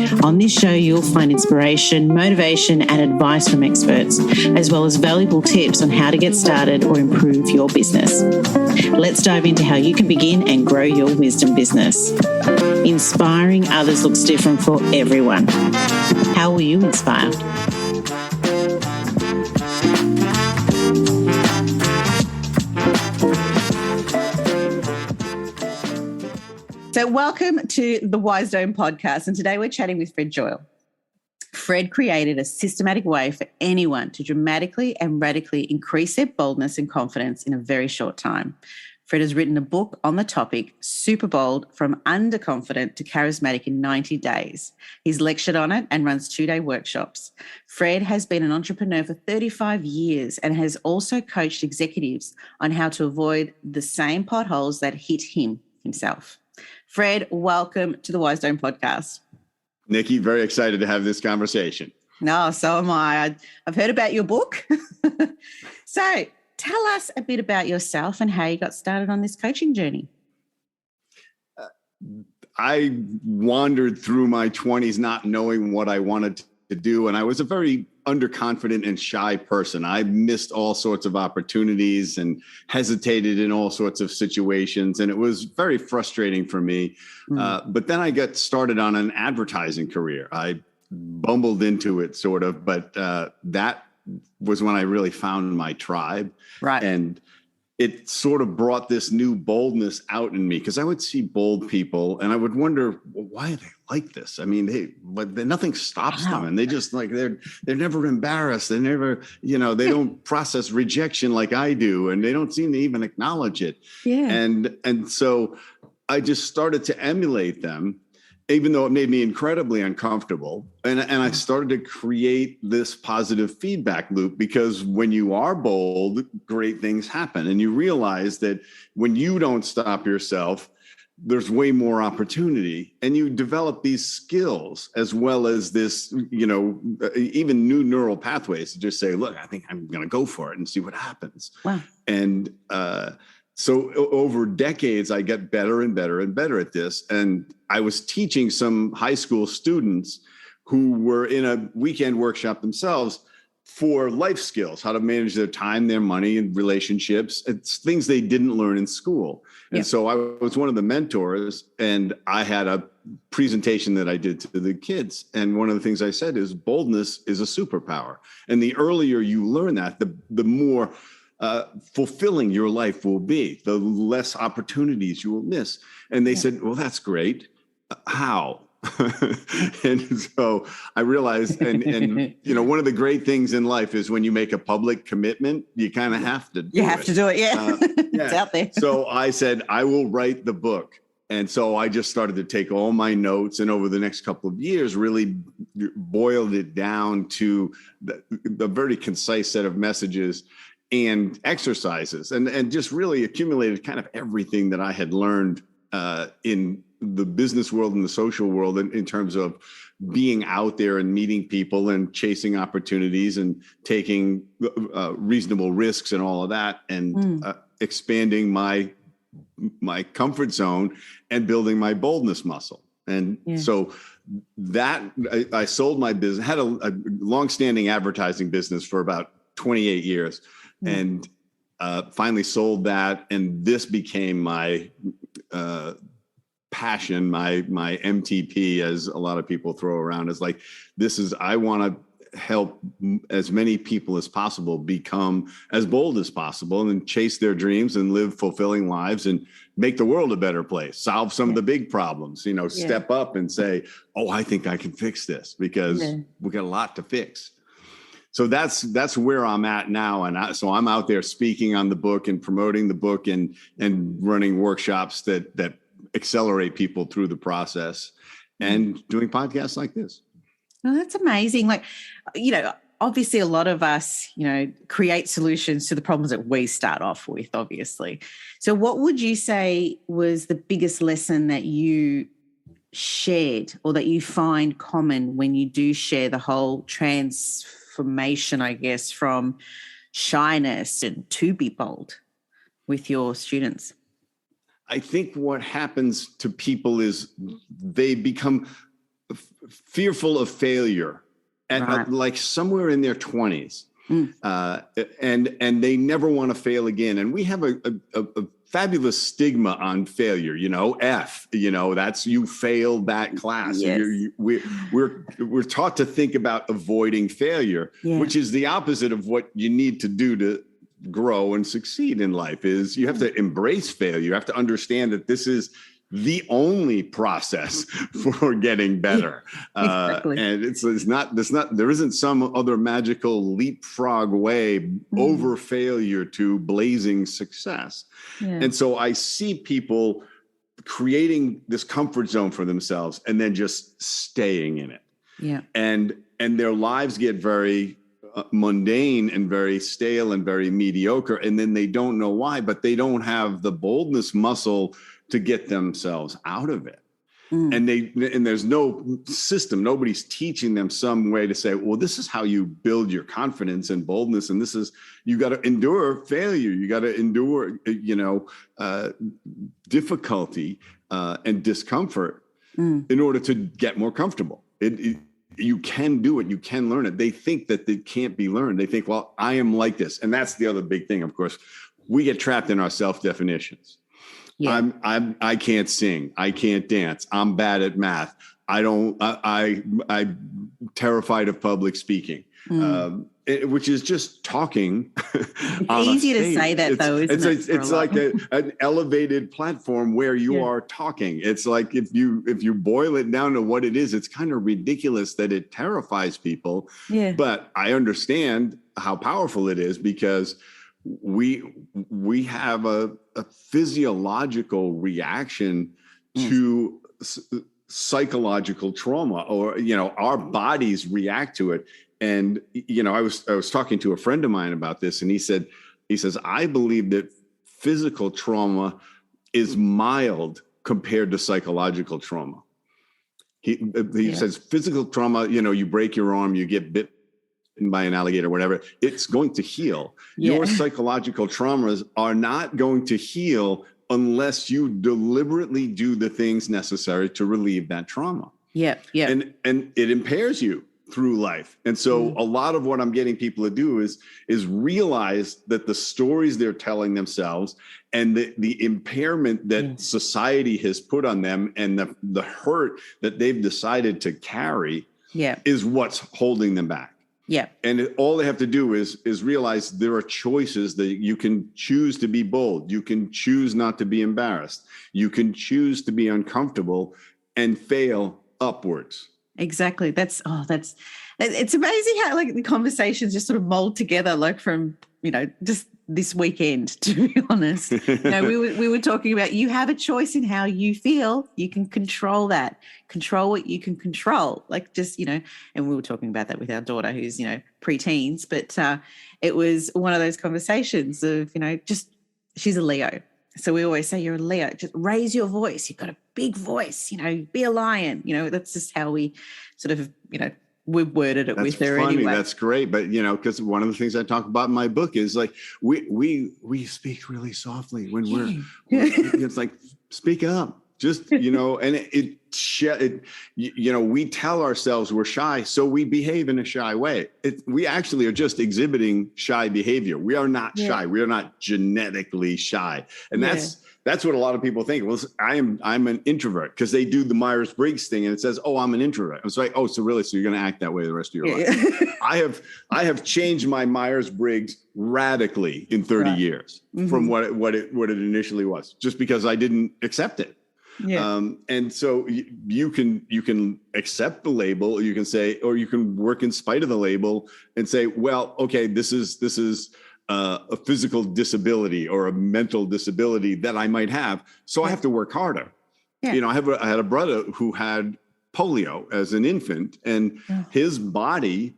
On this show, you'll find inspiration, motivation, and advice from experts, as well as valuable tips on how to get started or improve your business. Let's dive into how you can begin and grow your wisdom business. Inspiring others looks different for everyone. How will you inspire? So welcome to the Wisdom podcast, and today we're chatting with Fred Joyal. Fred created a systematic way for anyone to dramatically and radically increase their boldness and confidence in a very short time. Fred has written a book on the topic, Superbold, From Underconfident to Charismatic in 90 Days. He's lectured on it and runs 2-day workshops. Fred has been an entrepreneur for 35 years and has also coached executives on how to avoid the same potholes that hit him himself. Fred, welcome to the Wisdom podcast. Nikki, very excited to have this conversation. No, so am I. I've heard about your book. So tell us a bit about yourself and how you got started on this coaching journey. I wandered through my 20s not knowing what I wanted to do, and I was a very underconfident and shy person. I missed all sorts of opportunities and hesitated in all sorts of situations, and it was very frustrating for me. But then I got started on an advertising career. I bumbled into it sort of, but that was when I really found my tribe. Right. And it sort of brought this new boldness out in me, because I would see bold people and I would wonder, well, why are they like this? I mean, but nothing stops them, and they just like, they're never embarrassed. They never, they don't process rejection like I do, and they don't seem to even acknowledge it. Yeah. And so I just started to emulate them, even though it made me incredibly uncomfortable. And I started to create this positive feedback loop, because when you are bold, great things happen. And you realize that when you don't stop yourself, there's way more opportunity. And you develop these skills as well as this, even new neural pathways to just say, look, I think I'm going to go for it and see what happens. Wow. And so over decades, I get better and better and better at this. And I was teaching some high school students who were in a weekend workshop themselves for life skills, how to manage their time, their money, and relationships. It's things they didn't learn in school. And so I was one of the mentors, and I had a presentation that I did to the kids. And one of the things I said is boldness is a superpower. And the earlier you learn that, the more fulfilling your life will be, the less opportunities you will miss. And they said, well, that's great. How? And so I realized, and one of the great things in life is when you make a public commitment, you kind of have to do it. You have to do it, yeah. It's out there. So I said, I will write the book. And so I just started to take all my notes, and over the next couple of years, really boiled it down to the very concise set of messages and exercises, and just really accumulated kind of everything that I had learned in the business world and the social world in terms of being out there and meeting people and chasing opportunities and taking reasonable risks and all of that, and expanding my comfort zone and building my boldness muscle. And so that I sold my business, had a longstanding advertising business for about 28 years. And finally sold that, and this became my passion, my MTP, as a lot of people throw around. Is like, I want to help as many people as possible become as bold as possible, and then chase their dreams and live fulfilling lives and make the world a better place, solve some of the big problems, step up and say, oh, I think I can fix this, because we got a lot to fix. So that's where I'm at now. And so I'm out there speaking on the book and promoting the book and running workshops that accelerate people through the process, and doing podcasts like this. Oh, that's amazing. Like, obviously a lot of us, create solutions to the problems that we start off with, obviously. So what would you say was the biggest lesson that you shared, or that you find common when you do share the whole transformation, I guess, from shyness and to be bold with your students? I think what happens to people is they become fearful of failure at Right. like somewhere in their 20s. Mm. And they never want to fail again. And we have a fabulous stigma on failure, F, that's you failed that class. Yes. We're taught to think about avoiding failure, which is the opposite of what you need to do to grow and succeed in life. Is you have to embrace failure. You have to understand that this is the only process for getting better. Exactly. And it's not, there isn't some other magical leapfrog way over failure to blazing success. Yeah. And so I see people creating this comfort zone for themselves and then just staying in it. Yeah. And their lives get very mundane and very stale and very mediocre. And then they don't know why, but they don't have the boldness muscle to get themselves out of it. And there's no system. Nobody's teaching them some way to say, well, this is how you build your confidence and boldness. And this is, you got to endure failure. You got to endure, difficulty and discomfort in order to get more comfortable. You can do it. You can learn it. They think that it can't be learned. They think, well, I am like this. And that's the other big thing, of course. We get trapped in our self-definitions. Yeah. I can't sing. I can't dance. I'm bad at math. I'm terrified of public speaking, which is just talking. It's easy to say that, though, isn't it? It's like an elevated platform where you are talking. It's like if you boil it down to what it is, it's kind of ridiculous that it terrifies people. Yeah. But I understand how powerful it is because we have a physiological reaction to psychological trauma, or our bodies react to it. And I was talking to a friend of mine about this, and he says I believe that physical trauma is mild compared to psychological trauma. He says physical trauma, you break your arm, you get bit by an alligator, whatever, it's going to heal. Yeah. Your psychological traumas are not going to heal unless you deliberately do the things necessary to relieve that trauma. Yeah. Yeah. And it impairs you through life. And so a lot of what I'm getting people to do is realize that the stories they're telling themselves and the impairment that society has put on them and the hurt that they've decided to carry is what's holding them back. Yeah. And all they have to do is realize there are choices that you can choose to be bold. You can choose not to be embarrassed. You can choose to be uncomfortable and fail upwards. Exactly. It's amazing how like the conversations just sort of mold together, like from, just this weekend, to be honest. We were talking about, you have a choice in how you feel. You can control that. Control what you can control. Like just, and we were talking about that with our daughter who's, preteens, but it was one of those conversations of, just, she's a Leo. So we always say you're a Leo, just raise your voice. You've got a big voice, be a lion. That's just how we sort of, we've worded it with her funny. Anyway. That's great. But, because one of the things I talk about in my book is like, we speak really softly when we're it's like, speak up. Just, and we tell ourselves we're shy, so we behave in a shy way. We actually are just exhibiting shy behavior. We are not shy. We are not genetically shy. And that's what a lot of people think. Well, I'm an introvert because they do the Myers-Briggs thing and it says, oh, I'm an introvert. It's like, oh, so really? So you're going to act that way the rest of your life? I have changed my Myers-Briggs radically in 30 years from what it initially was, just because I didn't accept it. Yeah. And so you can accept the label, you can say, or you can work in spite of the label and say, well, okay, this is a physical disability or a mental disability that I might have. So I have to work harder. Yeah. I had a brother who had polio as an infant, and his body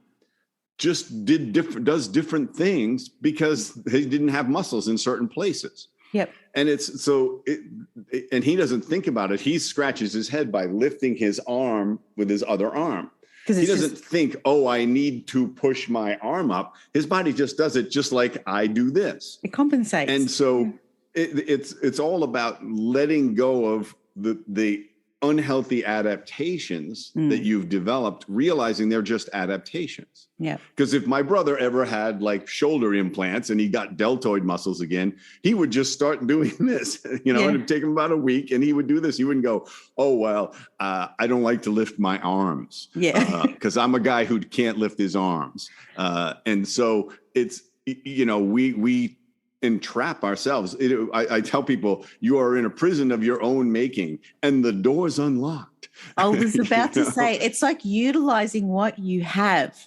just does different things because he didn't have muscles in certain places. Yep. And and he doesn't think about it. He scratches his head by lifting his arm with his other arm. He doesn't think, oh, I need to push my arm up. His body just does it just like I do this. It compensates. And so it's all about letting go of the unhealthy adaptations that you've developed, realizing they're just adaptations. Yeah. Because if my brother ever had like shoulder implants and he got deltoid muscles again, he would just start doing this, and it'd take him about a week and he would do this. He wouldn't go, oh, well, I don't like to lift my arms. Yeah. Because I'm a guy who can't lift his arms. And so it's, we entrap ourselves. I tell people, you are in a prison of your own making and the door's unlocked. I was about to say, it's like utilizing what you have.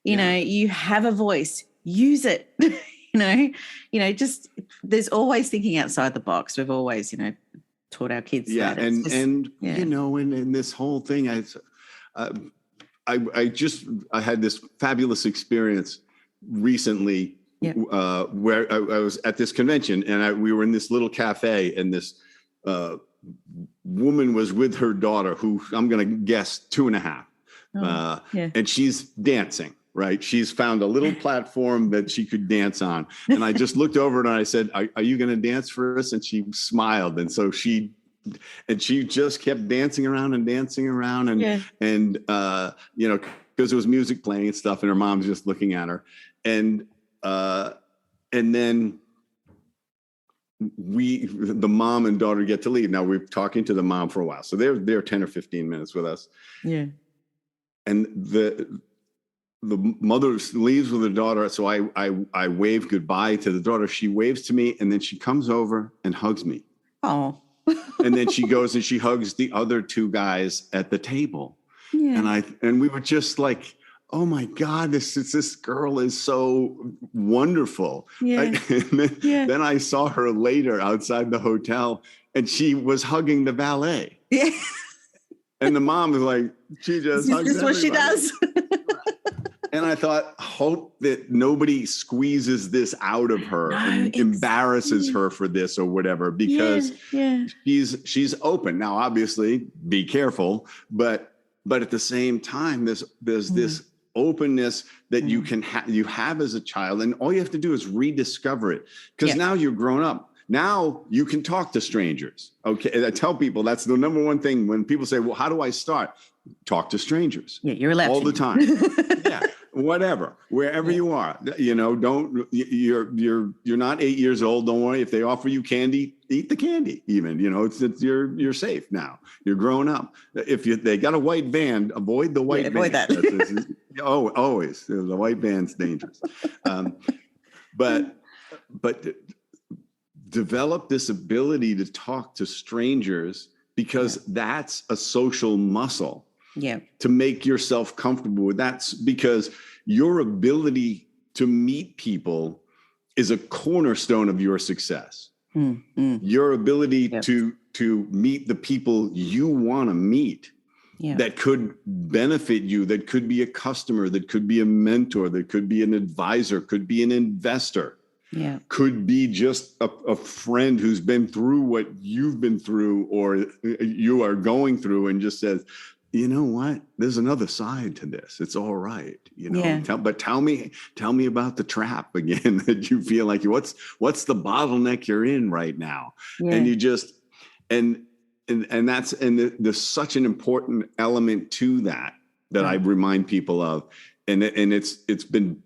You have a voice, use it. Just there's always thinking outside the box. We've always, taught our kids that. And this whole thing, I had this fabulous experience recently. Where I was at this convention and we were in this little cafe and this woman was with her daughter, who I'm going to guess 2.5. And she's dancing, right? She's found a little platform that she could dance on. And I just looked over and I said, are you going to dance for us? And she smiled. And so she just kept dancing around and because there was music playing and stuff and her mom's just looking at her. And then the mom and daughter get to leave. Now we're talking to the mom for a while. So they're 10 or 15 minutes with us. Yeah. And the mother leaves with the daughter. So I wave goodbye to the daughter. She waves to me and then she comes over and hugs me. Oh. And then she goes and she hugs the other 2 guys at the table. Yeah. And we were just like, oh my God, this girl is so wonderful. Yeah. Then I saw her later outside the hotel and she was hugging the valet. Yeah. And the mom was like, she just hugs everybody. What she does. And I thought, hope that nobody squeezes this out of her and embarrasses her for this or whatever, because she's open. Now, obviously, be careful, but at the same time, there's this openness that you have as a child, and all you have to do is rediscover it, because now you're grown up. Now you can talk to strangers. Okay, and I tell people that's the number one thing when people say, "Well, how do I start?" Talk to strangers. Yeah, you're allowed all the time. Yeah, whatever, wherever you are. Don't you're not 8 years old. Don't worry if they offer you candy, eat the candy. Even you're safe now. You're grown up. If they got a white van, avoid the white van. Avoid that. Always the white van's dangerous. But develop this ability to talk to strangers, because that's a social muscle. Yeah. To make yourself comfortable with that, because your ability to meet people is a cornerstone of your success. Your ability to meet the people you want to meet that could benefit you, that could be a customer, that could be a mentor, that could be an advisor, could be an investor. Yeah, could be just a friend who's been through what you've been through or you are going through and just says, you know what, there's another side to this. It's all right. But tell me about the trap again that you feel like what's the bottleneck you're in right now. Yeah. And you just, and there's such an important element to that I remind people of. And it's been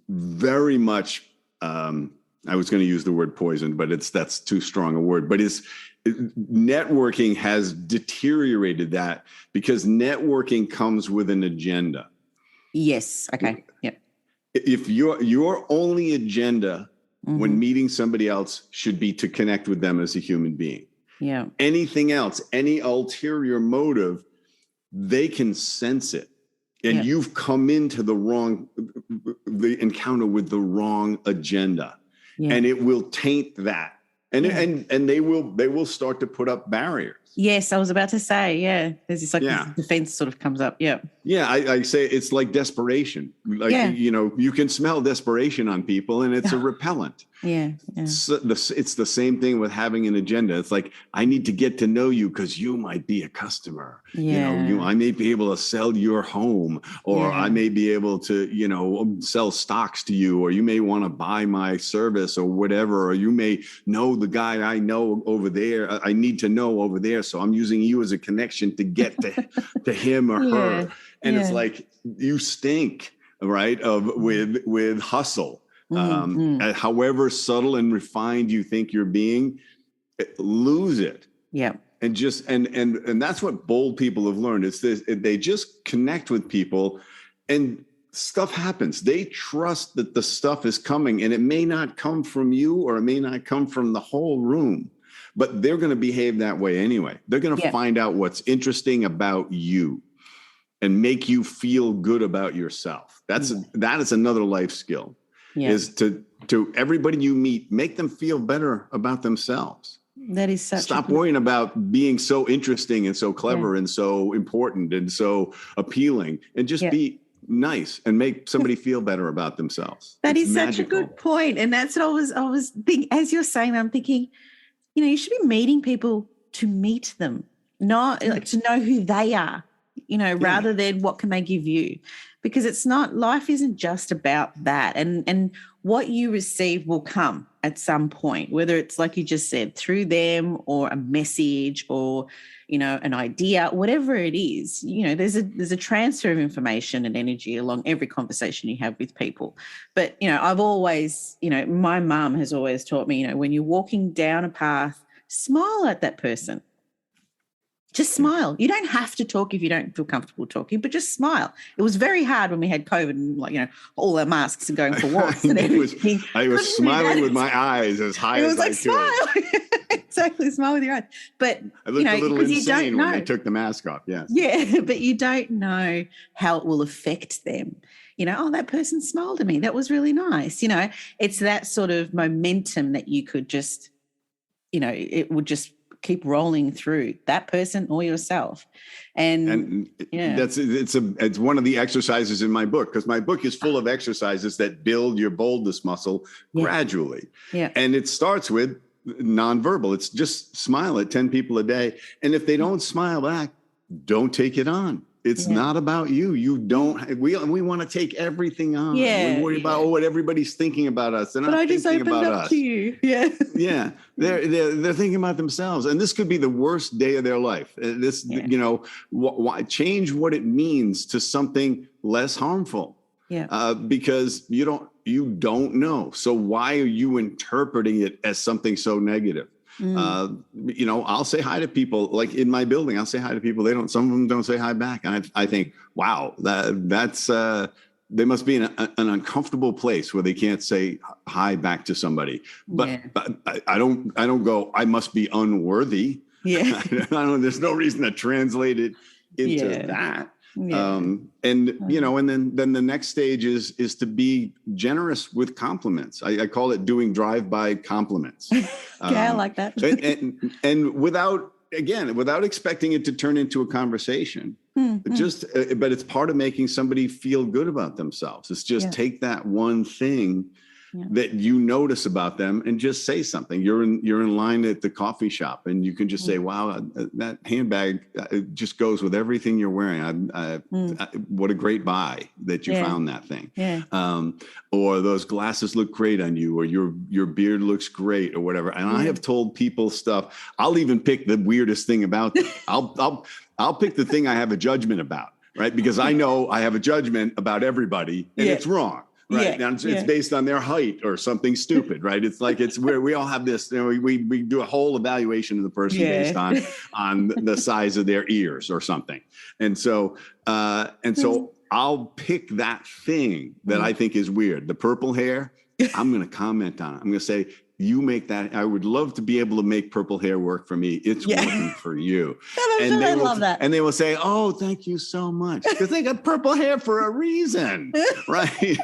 very much, I was going to use the word poison, but that's too strong a word. But networking has deteriorated that, because networking comes with an agenda. Yes. Okay. Yeah. If your only agenda when meeting somebody else should be to connect with them as a human being. Yeah. Anything else, any ulterior motive, they can sense it. And you've come into the encounter with the wrong agenda, and it will taint that, and they will start to put up barriers. Yes, I was about to say, there's this this defense sort of comes up. Yeah, I say it's like desperation. Like you can smell desperation on people, and it's a repellent. Yeah. So it's the same thing with having an agenda. It's like, I need to get to know you because you might be a customer. Yeah. I may be able to sell your home, or I may be able to, sell stocks to you, or you may want to buy my service or whatever, or you may know the guy I know over there. I need to know over there. So I'm using you as a connection to get to him or her. And it's like, you stink, right? With hustle. However subtle and refined you think you're being, lose it. Yeah. And and that's what bold people have learned. It's this, they just connect with people and stuff happens. They trust that the stuff is coming, and it may not come from you, or it may not come from the whole room, but they're going to behave that way anyway. They're going to find out what's interesting about you and make you feel good about yourself. That is another life skill. Is to everybody you meet, make them feel better about themselves. That is such. Stop worrying about being so interesting and so clever and so important and so appealing, and just be nice and make somebody feel better about themselves. That is such a good point. And that's what I was thinking, as you're saying, I'm thinking, you should be meeting people to meet them, not like to know who they are, rather than what can they give you. Because life isn't just about that. And what you receive will come at some point, whether it's like you just said, through them or a message or, an idea, whatever it is, there's a transfer of information and energy along every conversation you have with people. But, I've always, my mum has always taught me, when you're walking down a path, smile at that person. Just smile. You don't have to talk if you don't feel comfortable talking, but just smile. It was very hard when we had COVID and all our masks and going for walks and everything. I was smiling with my eyes as high as I could. Smile. Exactly, smile with your eyes. But I looked a little insane when they took the mask off. Yes. Yeah, but you don't know how it will affect them. That person smiled at me. That was really nice. It's that sort of momentum that you could just, it would just keep rolling through that person or yourself. And it's one of the exercises in my book, because my book is full of exercises that build your boldness muscle gradually. Yeah. And it starts with nonverbal. It's just smile at 10 people a day. And if they don't smile back, don't take it on. It's not about you. We want to take everything on. We worry about what everybody's thinking about us. But I just opened up to you. Yeah. Yeah. They're thinking about themselves. And this could be the worst day of their life. Change what it means to something less harmful. Yeah. Because you don't know. So why are you interpreting it as something so negative? I'll say hi to people, like in my building, I'll say hi to people. Some of them don't say hi back. And I think, wow, that's, they must be in an uncomfortable place where they can't say hi back to somebody, but I don't go, I must be unworthy. Yeah. There's no reason to translate it into that. Yeah. And then the next stage is to be generous with compliments. I call it doing drive-by compliments. I like that. and without expecting it to turn into a conversation, but it's part of making somebody feel good about themselves. It's just take that one thing that you notice about them and just say something. You're in line at the coffee shop and you can just say, wow, that handbag just goes with everything you're wearing. What a great buy that you found that thing. Yeah. Or those glasses look great on you, or your beard looks great, or whatever. And I have told people stuff. I'll even pick the weirdest thing about them. I'll pick the thing I have a judgment about, right? Because I know I have a judgment about everybody and it's wrong. Right. Now it's based on their height or something stupid, right? It's like, it's where we all have this, we do a whole evaluation of the person based on the size of their ears or something. And so I'll pick that thing that I think is weird. The purple hair, I'm going to comment on it. I'm going to say, you make that. I would love to be able to make purple hair work for me. It's working for you. I love that. And they will say, oh, thank you so much. Because they got purple hair for a reason, right?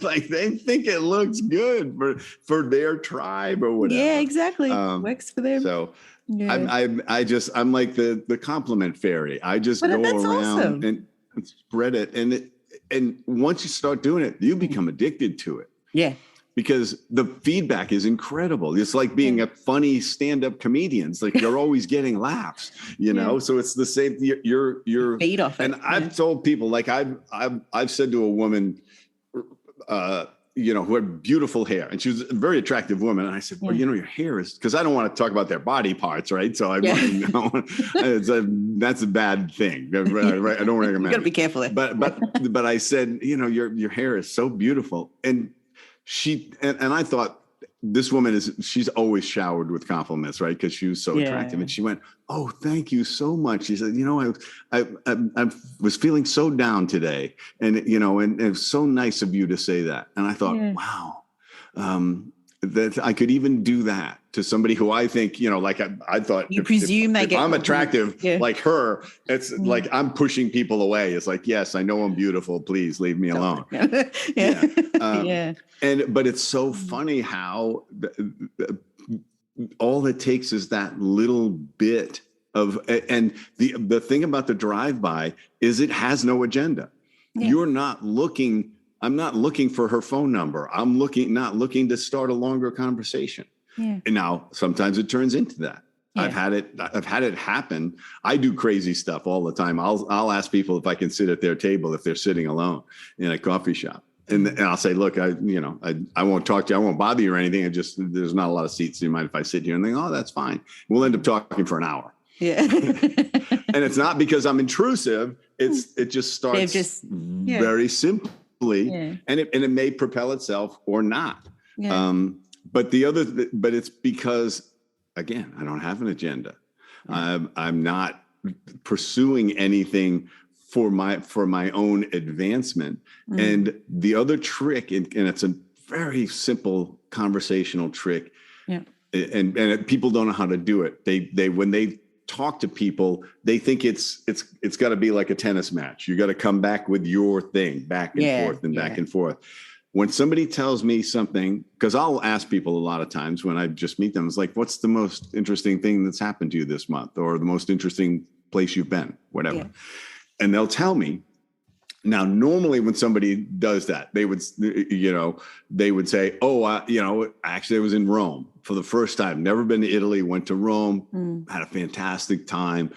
Like they think it looks good for their tribe or whatever. Yeah, exactly. Works for them. So I'm like the compliment fairy. I just go around and spread it. And once you start doing it, you become addicted to it. Yeah. because the feedback is incredible. It's like being a funny stand-up comedian. It's like you're always getting laughs, you know. So it's the same. You're feed off it. And I've told people, like I've said to a woman, you know, who had beautiful hair, and she was a very attractive woman. And I said, well, you know, your hair is, because I don't want to talk about their body parts, right? So I that's a bad thing. I don't recommend. You got to be careful. But I said, you know, your hair is so beautiful, and and I thought, this woman she's always showered with compliments, right? Because she was so attractive. And she went, oh, thank you so much. She said, you know, I was feeling so down today. And, you know, and it was so nice of you to say that. And I thought, wow, that I could even do that to somebody who I think, you know, like I thought, if I'm attractive like her, it's like I'm pushing people away. It's like, yes, I know I'm beautiful. Please leave me alone. But it's so funny how all it takes is that little bit of, and the thing about the drive-by is it has no agenda. You're not looking. I'm not looking for her phone number. I'm not looking to start a longer conversation. And now sometimes it turns into that. I've had it happen. I do crazy stuff all the time. I'll ask people if I can sit at their table if they're sitting alone in a coffee shop. And I'll say, look, I won't talk to you. I won't bother you or anything. There's not a lot of seats. Do you mind if I sit here? And they go, oh, that's fine. We'll end up talking for an hour. Yeah. And it's not because I'm intrusive. It just starts very simply. And it may propel itself or not. But it's because, again, I don't have an agenda. I'm not pursuing anything for my own advancement. And the other trick, and it's a very simple conversational trick, and people don't know how to do it. They when they talk to people, they think it's got to be like a tennis match. You got to come back with your thing, back and forth and back and forth. When somebody tells me something, because I'll ask people a lot of times when I just meet them, it's like, what's the most interesting thing that's happened to you this month, or the most interesting place you've been, whatever. And they'll tell me. Now, normally when somebody does that, they would say, oh, actually I was in Rome for the first time. Never been to Italy, went to Rome, had a fantastic time.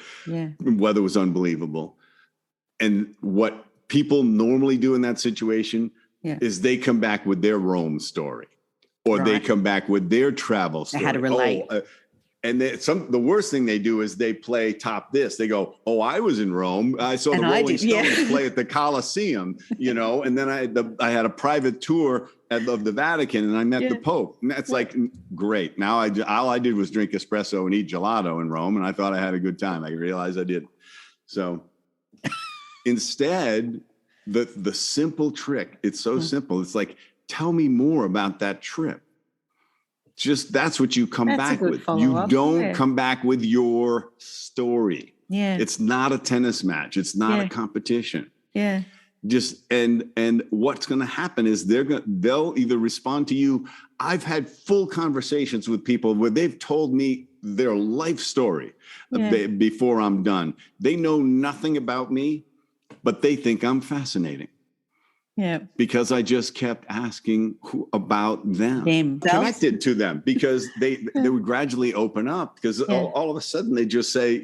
Weather was unbelievable. And what people normally do in that situation is they come back with their Rome story, or they come back with their travel story. How to relate. And the worst thing they do is they play top this. They go, oh, I was in Rome. I saw the Rolling Stones play at the Colosseum, and then I had a private tour of the Vatican, and I met the Pope. And that's like, great. Now all I did was drink espresso and eat gelato in Rome, and I thought I had a good time. I realized I didn't. So instead, the simple trick, it's so simple. It's like, tell me more about that trip. Just that's what you come back with. You don't come back with your story. It's not a tennis match. It's not a competition. Just and what's going to happen is they'll either respond to you. I've had full conversations with people where they've told me their life story before I'm done. They know nothing about me, but they think I'm fascinating. Because I just kept asking about them, connected to them, because they would gradually open up, because all of a sudden they just say,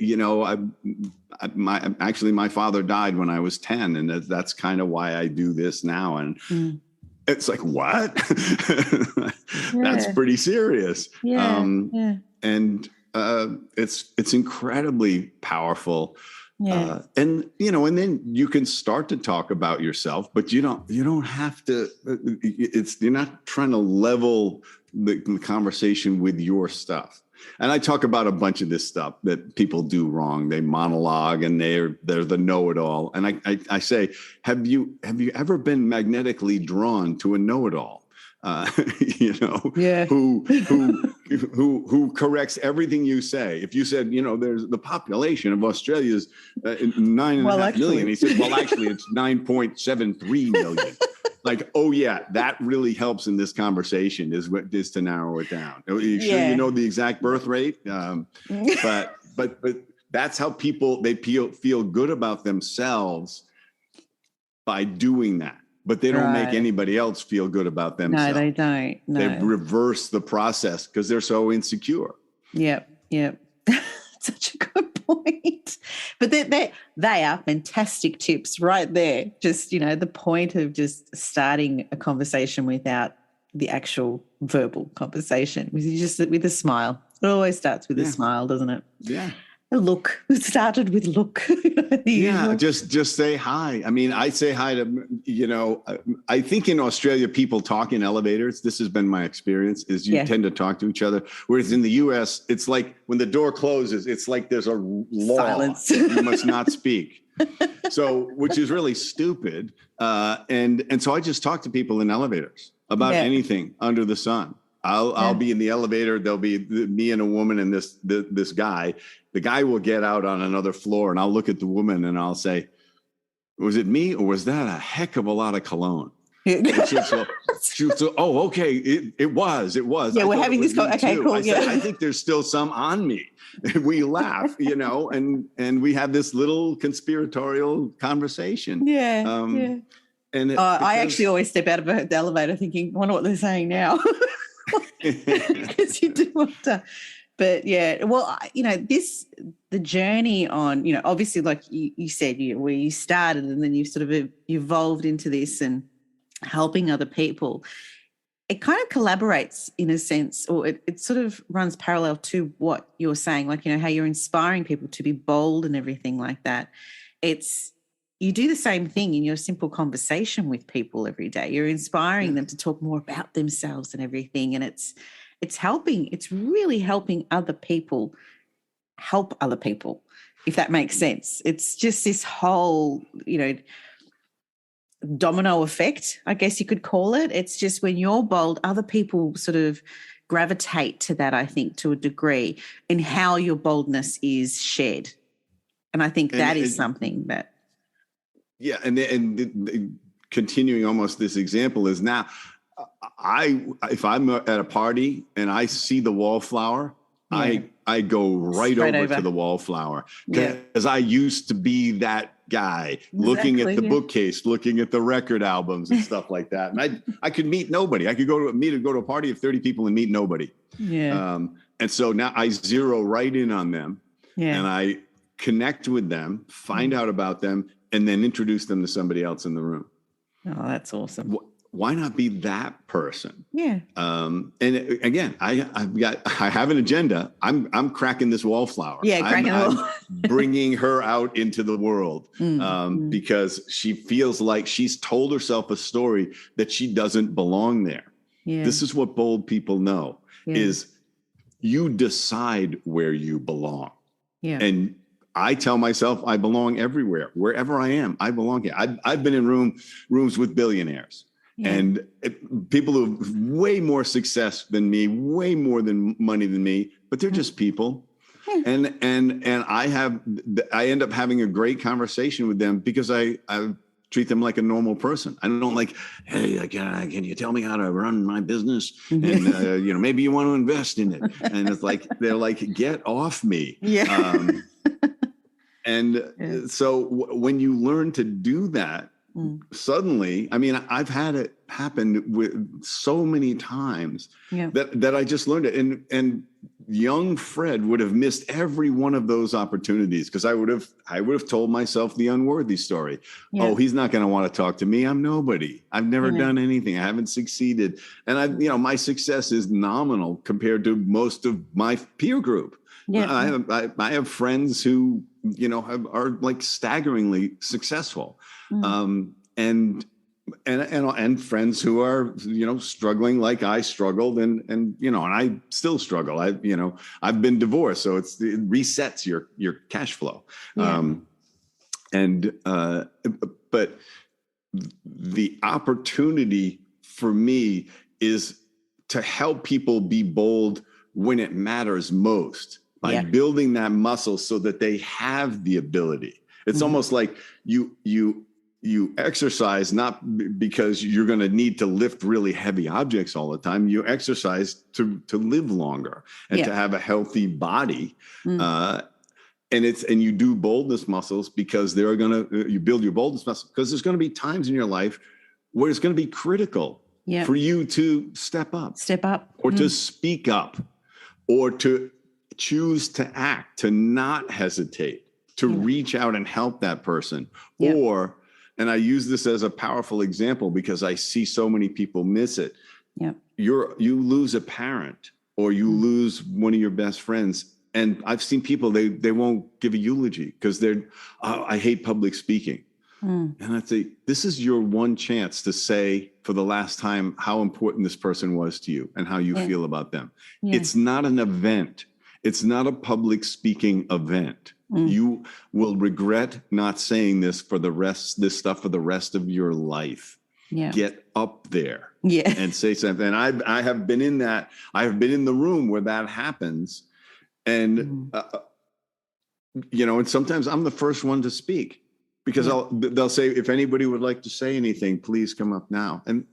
my father died when I was 10, and that's kind of why I do this now. And it's like, what? That's pretty serious. And it's incredibly powerful. And then you can start to talk about yourself, but you don't have to, you're not trying to level the conversation with your stuff. And I talk about a bunch of this stuff that people do wrong. They monologue and they're the know-it-all. And I say, have you ever been magnetically drawn to a know-it-all? Who corrects everything you say. If you said, there's the population of Australia is 9.5 million. He said, well, actually it's 9.73 million. Like, oh yeah, that really helps in this conversation is to narrow it down. Are you sure you know the exact birth rate? But that's how people, they feel good about themselves by doing that. but they don't make Right. anybody else feel good about No, themselves. they don't. They No. reverse the process because they're so insecure. Yep. Such a good point. But they are fantastic tips right there. Just, the point of just starting a conversation without the actual verbal conversation, just with a smile. It always starts with a smile, doesn't it? Yeah. A look. It started with look. Yeah, just say hi. I mean, I say hi to, I think in Australia, people talk in elevators. This has been my experience, is you tend to talk to each other. Whereas in the US, it's like when the door closes, it's like there's a law. Silence. You must not speak. So, which is really stupid. And so I just talk to people in elevators about anything under the sun. I'll be in the elevator. There'll be me and a woman and this guy. The guy will get out on another floor, and I'll look at the woman and I'll say, "Was it me, or was that a heck of a lot of cologne?" She'll say, "Oh, okay, it was. Yeah, we're having this. Okay, cool. I said, I think there's still some on me." We laugh, and we have this little conspiratorial conversation. Yeah. And I actually always step out of the elevator thinking, I wonder what they're saying now. Because you do want to. But yeah, well, the journey on, obviously, like you said, where you started and then you sort of evolved into this and helping other people, it kind of collaborates in a sense, or it sort of runs parallel to what you're saying, like, how you're inspiring people to be bold and everything like that. You do the same thing in your simple conversation with people every day. You're inspiring them to talk more about themselves and everything. And it's really helping other people help other people, if that makes sense. It's just this whole, domino effect, I guess you could call it. It's just when you're bold, other people sort of gravitate to that, I think, to a degree, in how your boldness is shared. And I think that is something that... Yeah, and continuing almost this example is now, if I'm at a party and I see the wallflower, I go right over to the wallflower, because I used to be that guy looking at the bookcase, looking at the record albums and stuff like that. And I could meet nobody. I could go to a party of 30 people and meet nobody. Yeah. And so now I zero right in on them, and I connect with them, find out about them, and then introduce them to somebody else in the room. Oh, that's awesome. Why not be that person? Yeah. And again, I have an agenda. I'm cracking this wallflower. Yeah, I'm bringing her out into the world because she feels like she's told herself a story that she doesn't belong there. Yeah. This is what bold people know, is you decide where you belong. Yeah. And I tell myself I belong everywhere. Wherever I am, I belong here. I've been in rooms with billionaires and people who have way more success than me, way more than money than me, but they're just people. And I end up having a great conversation with them because I treat them like a normal person. I don't like, hey, can you tell me how to run my business? And maybe you want to invest in it. And it's like, they're like, get off me. Yeah. So when you learn to do that, suddenly, I mean, I've had it happen with so many times that I just learned it. And young Fred would have missed every one of those opportunities because I would have told myself the unworthy story. Yeah. Oh, he's not going to want to talk to me. I'm nobody. I've never done anything. I haven't succeeded. And my success is nominal compared to most of my peer group. Yeah. I have friends who, are like staggeringly successel. And friends who are, struggling like I struggled and I still struggle. I've been divorced, so it resets your cash flow. Yeah. But the opportunity for me is to help people be bold when it matters most by building that muscle so that they have the ability. It's almost like you exercise not because you're going to need to lift really heavy objects all the time. You exercise to live longer and to have a healthy body. And you do boldness muscles because you build your boldness muscles because there's going to be times in your life where it's going to be critical for you to step up or to speak up or to choose to act, to not hesitate, to reach out and help that person. Or, and I use this as a powerful example because I see so many people miss it. You lose a parent or you lose one of your best friends. And I've seen people, they won't give a eulogy because I hate public speaking. And I say, this is your one chance to say for the last time how important this person was to you and how you feel about them. It's not an event. It's not a public speaking event. You will regret not saying this stuff for the rest of your life. Get up there and say something. And I have been in that. I have been in the room where that happens. And, and sometimes I'm the first one to speak because they'll say, if anybody would like to say anything, please come up now. And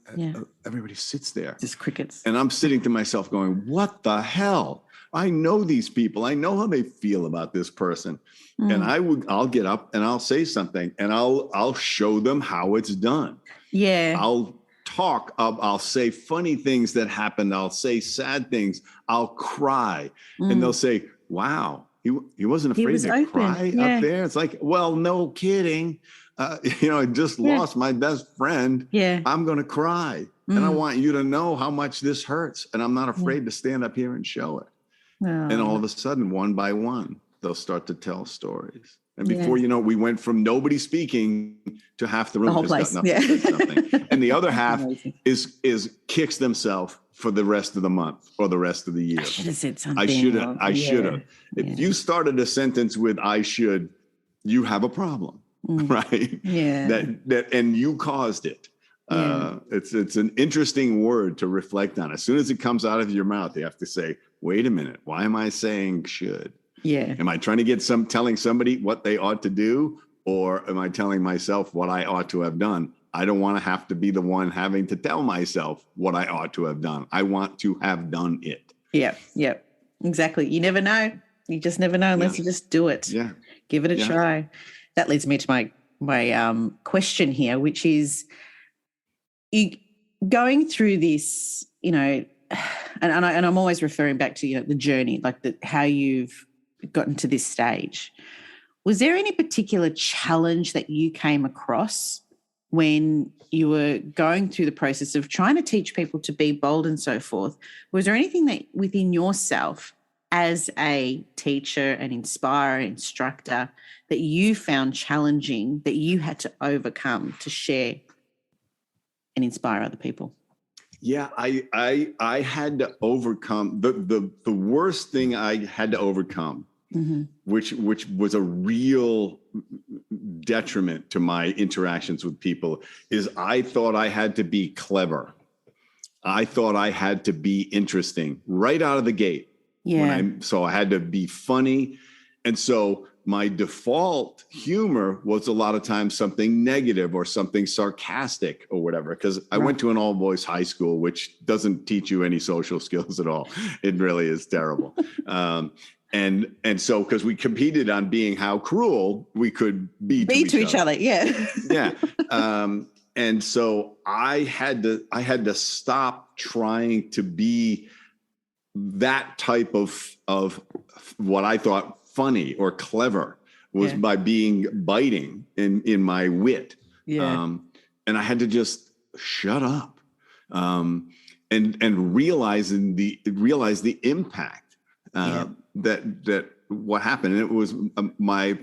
everybody sits there. Just crickets. And I'm sitting to myself going, what the hell? I know these people. I know how they feel about this person. And I'll get up and I'll say something and I'll show them how it's done. I'll talk. I'll say funny things that happened. I'll say sad things. I'll cry. And they'll say, wow, he wasn't afraid to cry up there. It's like, well, no kidding. I just lost my best friend. I'm going to cry. And I want you to know how much this hurts. And I'm not afraid to stand up here and show it. And all of a sudden, one by one, they'll start to tell stories. And before you know it, we went from nobody speaking to half the room whole just place. got nothing. Something. And the other half is kicks themselves for the rest of the month or the rest of the year. I should have said something. I should have. If you started a sentence with I should, you have a problem, right? That and you caused it. It's an interesting word to reflect on. As soon as it comes out of your mouth, you have to say, wait a minute, why am I saying should? Am I trying to get telling somebody what they ought to do? Or am I telling myself what I ought to have done? I don't want to have to be the one having to tell myself what I ought to have done. I want to have done it. Exactly. You never know. You just never know unless you just do it. Give it a try. That leads me to my question here, which is you going through this, and I'm always referring back to the journey, like how you've gotten to this stage. Was there any particular challenge that you came across when you were going through the process of trying to teach people to be bold and so forth? Was there anything that within yourself as a teacher, an inspirer, instructor, that you found challenging that you had to overcome to share and inspire other people? Yeah, I had to overcome the worst thing I had to overcome, which was a real detriment to my interactions with people, is I thought I had to be clever. I thought I had to be interesting right out of the gate. So I had to be funny. And so my default humor was a lot of times something negative or something sarcastic or whatever, because I went to an all boys high school, which doesn't teach you any social skills at all. It really is terrible. And so because we competed on being how cruel we could be to each other. And so I had to stop trying to be that type of what I thought funny or clever was by being biting in my wit. And I had to just shut up and realize the impact that what happened. And it was my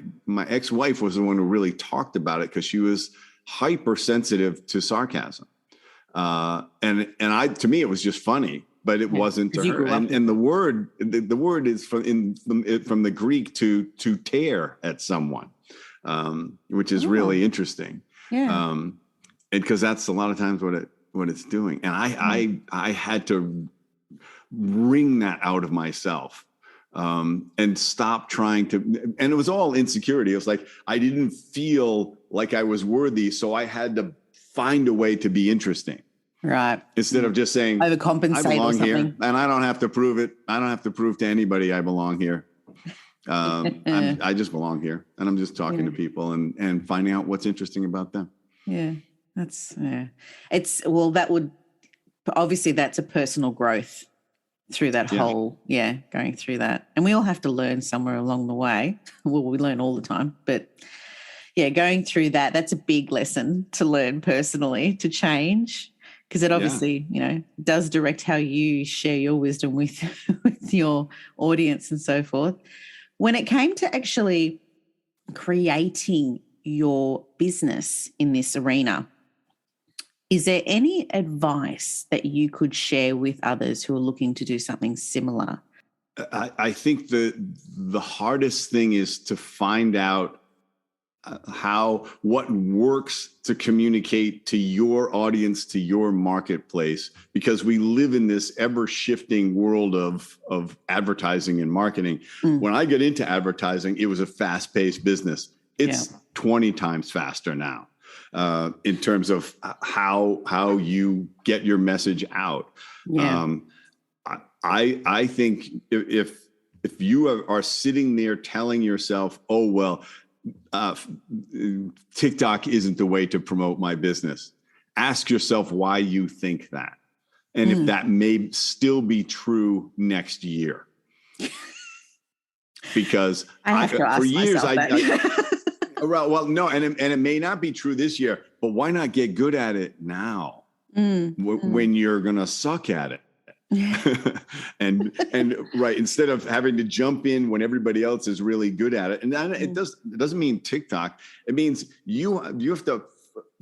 ex-wife was the one who really talked about it because she was hypersensitive to sarcasm. And to me, it was just funny. But it wasn't to her. And the word is from the Greek to tear at someone, which is really interesting. And because that's a lot of times what it's doing. And I had to wring that out of myself and stop trying to. And it was all insecurity. It was like I didn't feel like I was worthy, so I had to find a way to be interesting. Right. Instead of just saying, overcompensate I belong or something. here, and I don't have to prove it. I don't have to prove to anybody I belong here. I just belong here, and I'm just talking to people and finding out what's interesting about them. That's, it's, well, that would, obviously that's a personal growth through that whole, going through that. And we all have to learn somewhere along the way. Well, we learn all the time, but going through that, that's a big lesson to learn personally, to change, because it obviously, does direct how you share your wisdom with, with your audience and so forth. When it came to actually creating your business in this arena, is there any advice that you could share with others who are looking to do something similar? I think the hardest thing is to find out what works to communicate to your audience, to your marketplace, because we live in this ever shifting world of advertising and marketing. When I get into advertising, it was a fast paced business. It's 20 times faster now. In terms of how you get your message out. I think if you are sitting there telling yourself, oh, well, TikTok isn't the way to promote my business, ask yourself why you think that. And if that may still be true next year. Because for years, well, no, and it may not be true this year, but why not get good at it now when you're going to suck at it? and right, instead of having to jump in when everybody else is really good at it. And it doesn't mean TikTok. It means you have to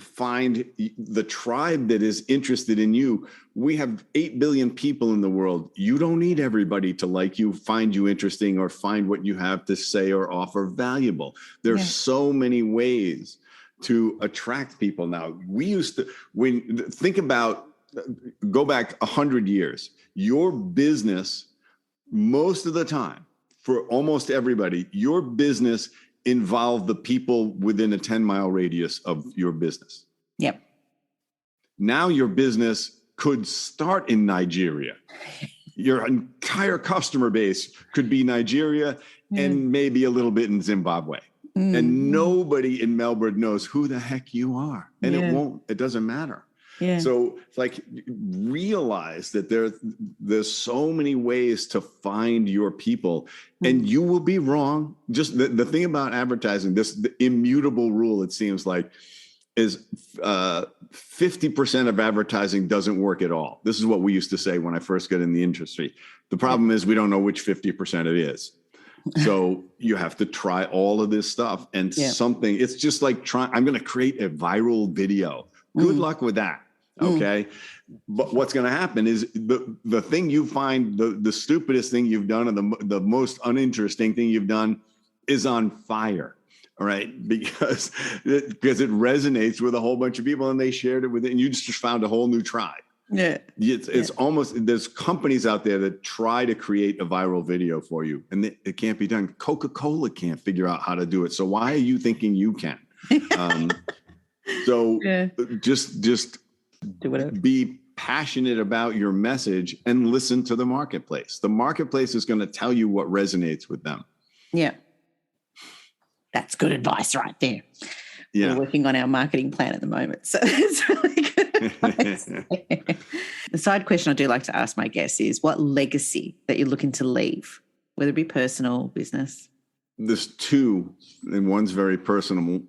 find the tribe that is interested in you. We have 8 billion people in the world. You don't need everybody to like you, find you interesting, or find what you have to say or offer valuable. There's so many ways to attract people now. We used to, go back 100 years, your business, most of the time, for almost everybody, your business involved the people within a 10-mile radius of your business. Yep. Now your business could start in Nigeria. Your entire customer base could be Nigeria and maybe a little bit in Zimbabwe. And nobody in Melbourne knows who the heck you are. And it doesn't matter. Yeah. So realize that there's so many ways to find your people, and you will be wrong. Just the thing about advertising, the immutable rule, it seems like, is 50% of advertising doesn't work at all. This is what we used to say when I first got in the industry. The problem is we don't know which 50% it is. So you have to try all of this stuff, and it's just like I'm going to create a viral video. Good luck with that. Okay. But what's going to happen is the thing you find, the stupidest thing you've done, and the most uninteresting thing you've done is on fire. All right. Because it resonates with a whole bunch of people, and they shared it with it, and you just found a whole new tribe. Yeah. It's almost, there's companies out there that try to create a viral video for you, and it can't be done. Coca-Cola can't figure out how to do it. So why are you thinking you can? Just do whatever. Be passionate about your message and listen to the marketplace. The marketplace is going to tell you what resonates with them. Yeah. That's good advice right there. Yeah. We're working on our marketing plan at the moment, so it's really good advice. The side question I do like to ask my guests is, what legacy that you're looking to leave, whether it be personal, business? There's two, and one's very personal.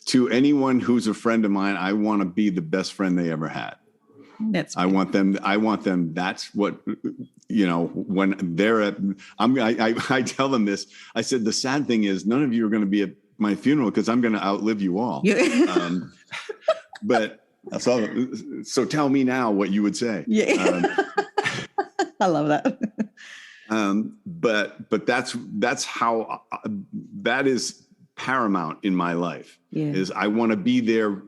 To anyone who's a friend of mine, I want to be the best friend they ever had. I want them. That's what, when they're at, I tell them this. I said, the sad thing is none of you are going to be at my funeral because I'm going to outlive you all. But so tell me now what you would say. Yeah. I love that. But that's how that is paramount in my life. Is I want to be there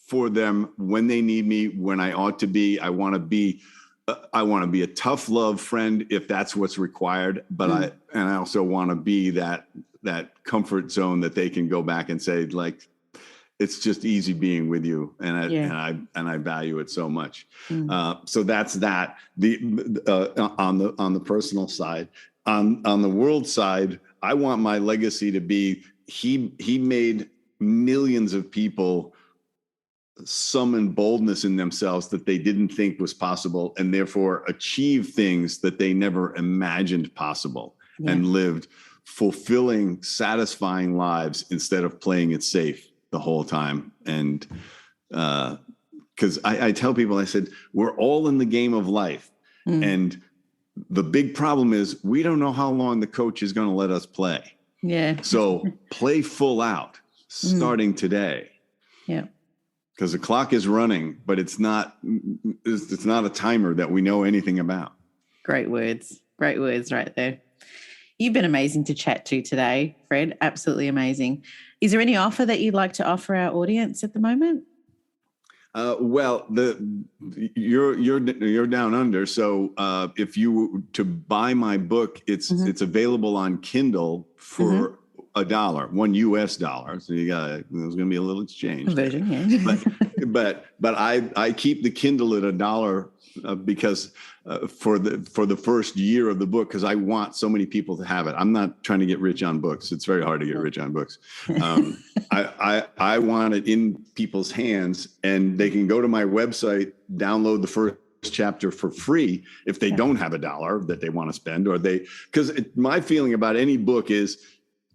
for them when they need me, when I ought to be. I want to be a tough love friend if that's what's required. But I also want to be that comfort zone that they can go back and say, like, it's just easy being with you, and I value it so much. So that's that. On the personal side, on the world side, I want my legacy to be he made millions of people summon boldness in themselves that they didn't think was possible, and therefore achieve things that they never imagined possible, and lived fulfilling, satisfying lives instead of playing it safe the whole time. And because I tell people, I said, we're all in the game of life. And the big problem is we don't know how long the coach is going to let us play. Yeah. So play full out starting today. Yeah. Because the clock is running, but it's not a timer that we know anything about. Great words right there. You've been amazing to chat to today, Fred. Absolutely amazing. Is there any offer that you'd like to offer our audience at the moment? Well, you're down under. So if you to buy my book, it's available on Kindle for $1, $1 US. So there's going to be a little exchange conversion, yeah. but I keep the Kindle at $1 because for the first year of the book, because I want so many people to have it. I'm not trying to get rich on books. It's very hard to get rich on books. I want it in people's hands, and they can go to my website, download the first chapter for free if they don't have $1 that they want to spend, or because my feeling about any book is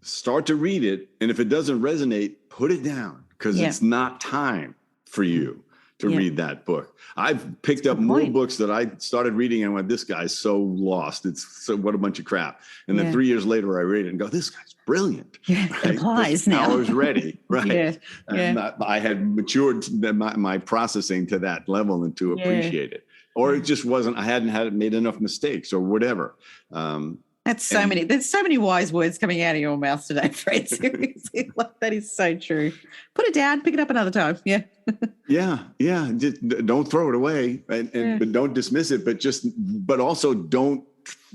start to read it, and if it doesn't resonate, put it down, because it's not time for you to read that book. I've picked up more books that I started reading and went, this guy's so lost. What a bunch of crap. And then 3 years later, I read it and go, this guy's brilliant. Yeah, right? Applies now. I was ready, right? Yeah. I had matured my processing to that level and to appreciate it. Or it just wasn't, I hadn't made enough mistakes or whatever. There's so many wise words coming out of your mouth today, Fred. Seriously, that is so true. Put it down, pick it up another time. Yeah. Yeah. Just don't throw it away, but don't dismiss it. But also don't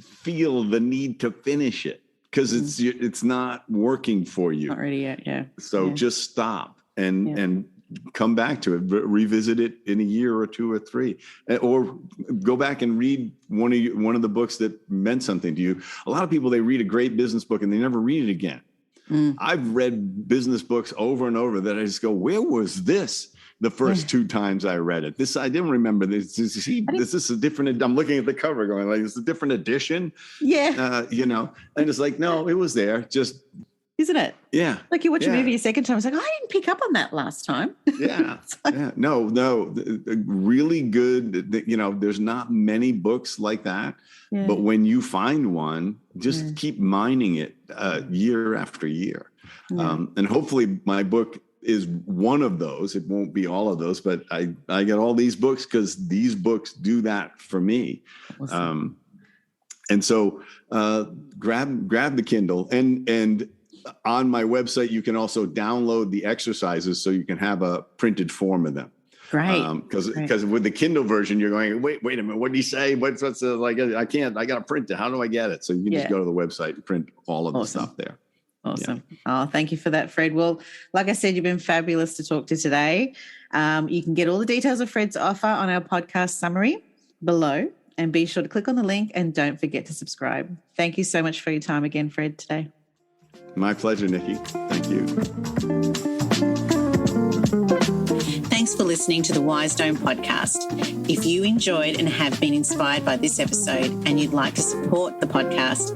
feel the need to finish it, because it's not working for you. Not ready yet. Yeah. So just stop and come back to it, revisit it in a year or 2 or 3, or go back and read one of the books that meant something to you. A lot of people, they read a great business book and they never read it again. I've read business books over and over that I just go, where was this the first 2 times I read it? I didn't remember this. Is this a different? I'm looking at the cover going, like, it's a different edition. Yeah. And it's like, no, it was there. Just, isn't it? Yeah. Like you watch a movie a second time, it's like, I didn't pick up on that last time. Yeah. No, really good. There's not many books like that. Yeah. But when you find one, just keep mining it year after year. Yeah. And hopefully my book is one of those. It won't be all of those, but I get all these books because these books do that for me. Awesome. And so grab the Kindle, and on my website, you can also download the exercises so you can have a printed form of them. Great. Because with the Kindle version, you're going, wait a minute, what did he say? What's like? I got to print it. How do I get it? So you can just go to the website and print all of the stuff there. Awesome. Yeah. Oh, thank you for that, Fred. Well, like I said, you've been fabulous to talk to today. You can get all the details of Fred's offer on our podcast summary below, and be sure to click on the link, and don't forget to subscribe. Thank you so much for your time again, Fred, today. My pleasure, Nikki. Thank you. Thanks for listening to the Wise Dome podcast. If you enjoyed and have been inspired by this episode and you'd like to support the podcast,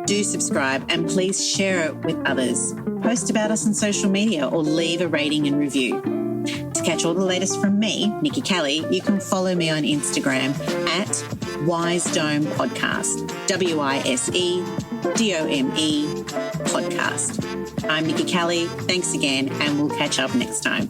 do subscribe and please share it with others. Post about us on social media or leave a rating and review. To catch all the latest from me, Nikki Kelly, you can follow me on Instagram at Wise Dome Podcast, WISEDOME Podcast. I'm Nikki Kelly. Thanks again, and we'll catch up next time.